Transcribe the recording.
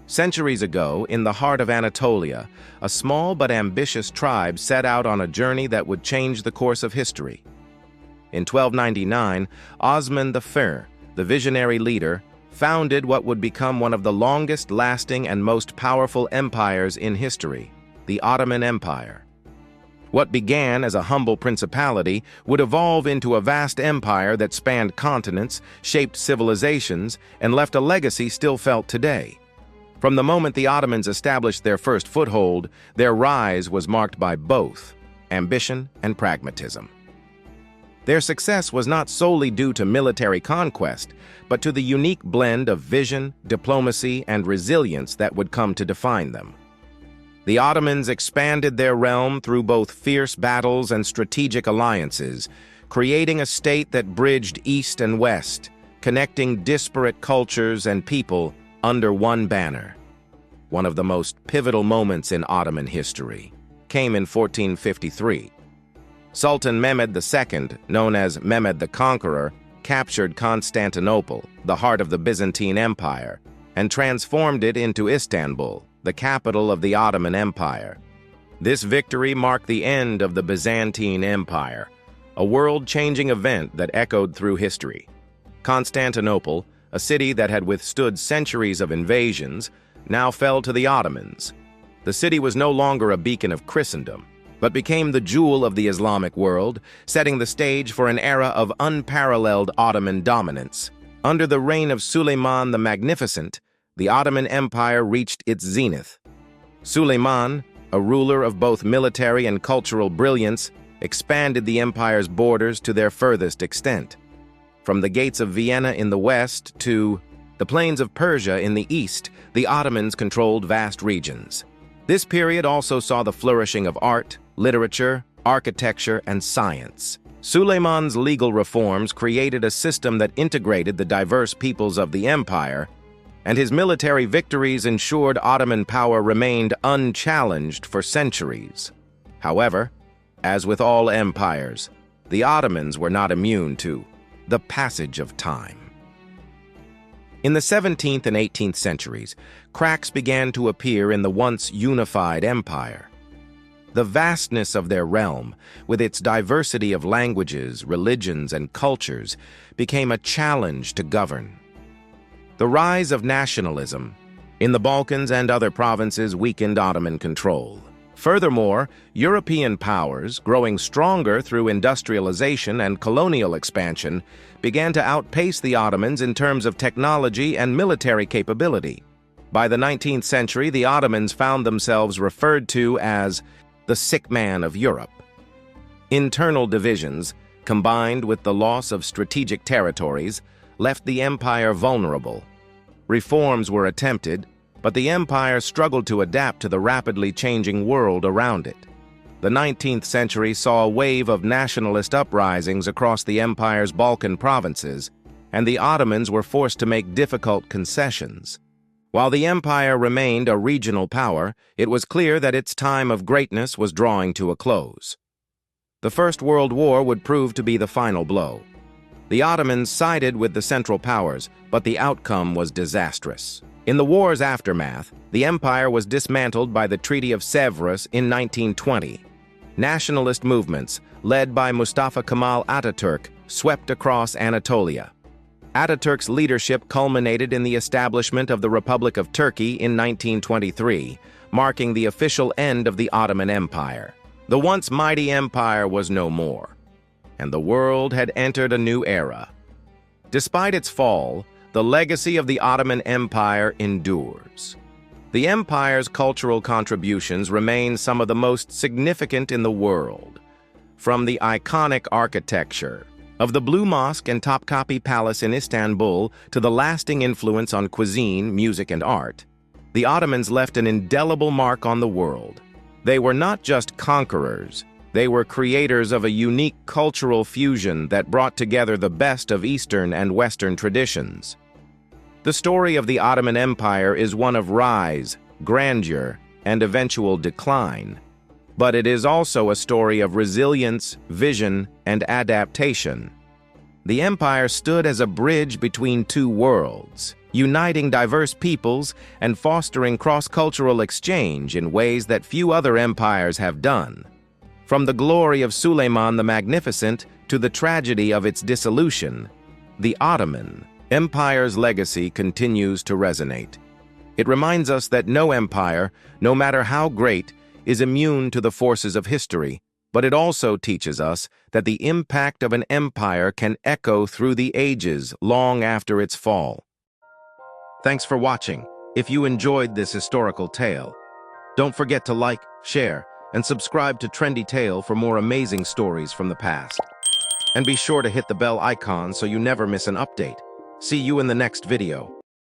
Centuries ago, in the heart of Anatolia, a small but ambitious tribe set out on a journey that would change the course of history. In 1299, Osman I, the visionary leader, founded what would become one of the longest-lasting and most powerful empires in history, the Ottoman Empire. What began as a humble principality would evolve into a vast empire that spanned continents, shaped civilizations, and left a legacy still felt today. From the moment the Ottomans established their first foothold, their rise was marked by both ambition and pragmatism. Their success was not solely due to military conquest, but to the unique blend of vision, diplomacy, and resilience that would come to define them. The Ottomans expanded their realm through both fierce battles and strategic alliances, creating a state that bridged east and west, connecting disparate cultures and people under one banner. One of the most pivotal moments in Ottoman history came in 1453. Sultan Mehmed II, known as Mehmed the Conqueror, captured Constantinople, the heart of the Byzantine Empire, and transformed it into Istanbul, the capital of the Ottoman Empire. This victory marked the end of the Byzantine Empire, a world-changing event that echoed through history. Constantinople, a city that had withstood centuries of invasions, now fell to the Ottomans. The city was no longer a beacon of Christendom, but became the jewel of the Islamic world, setting the stage for an era of unparalleled Ottoman dominance. Under the reign of Suleiman the Magnificent, the Ottoman Empire reached its zenith. Suleiman, a ruler of both military and cultural brilliance, expanded the empire's borders to their furthest extent. From the gates of Vienna in the west to the plains of Persia in the east, the Ottomans controlled vast regions. This period also saw the flourishing of art, literature, architecture, and science. Suleiman's legal reforms created a system that integrated the diverse peoples of the empire, and his military victories ensured Ottoman power remained unchallenged for centuries. However, as with all empires, the Ottomans were not immune to the passage of time. In the 17th and 18th centuries, cracks began to appear in the once unified empire. The vastness of their realm, with its diversity of languages, religions, and cultures, became a challenge to govern. The rise of nationalism in the Balkans and other provinces weakened Ottoman control. Furthermore, European powers, growing stronger through industrialization and colonial expansion, began to outpace the Ottomans in terms of technology and military capability. By the 19th century, the Ottomans found themselves referred to as the sick man of Europe. Internal divisions, combined with the loss of strategic territories, left the empire vulnerable. Reforms were attempted, but the empire struggled to adapt to the rapidly changing world around it. The 19th century saw a wave of nationalist uprisings across the empire's Balkan provinces, and the Ottomans were forced to make difficult concessions. While the empire remained a regional power, it was clear that its time of greatness was drawing to a close. The First World War would prove to be the final blow. The Ottomans sided with the Central Powers, but the outcome was disastrous. In the war's aftermath, the empire was dismantled by the Treaty of Sèvres in 1920. Nationalist movements, led by Mustafa Kemal Ataturk, swept across Anatolia. Ataturk's leadership culminated in the establishment of the Republic of Turkey in 1923, marking the official end of the Ottoman Empire. The once mighty empire was no more, and the world had entered a new era. Despite its fall, the legacy of the Ottoman Empire endures. The empire's cultural contributions remain some of the most significant in the world. From the iconic architecture of the Blue Mosque and Topkapi Palace in Istanbul to the lasting influence on cuisine, music, and art, the Ottomans left an indelible mark on the world. They were not just conquerors, they were creators of a unique cultural fusion that brought together the best of Eastern and Western traditions. The story of the Ottoman Empire is one of rise, grandeur, and eventual decline. But it is also a story of resilience, vision, and adaptation. The empire stood as a bridge between two worlds, uniting diverse peoples and fostering cross-cultural exchange in ways that few other empires have done. From the glory of Suleiman the Magnificent to the tragedy of its dissolution, the Ottoman Empire's legacy continues to resonate. It reminds us that no empire, no matter how great, is immune to the forces of history, but it also teaches us that the impact of an empire can echo through the ages long after its fall. Thanks for watching. If you enjoyed this historical tale, don't forget to like, share, and subscribe to Trendy Tale for more amazing stories from the past. And be sure to hit the bell icon so you never miss an update. See you in the next video.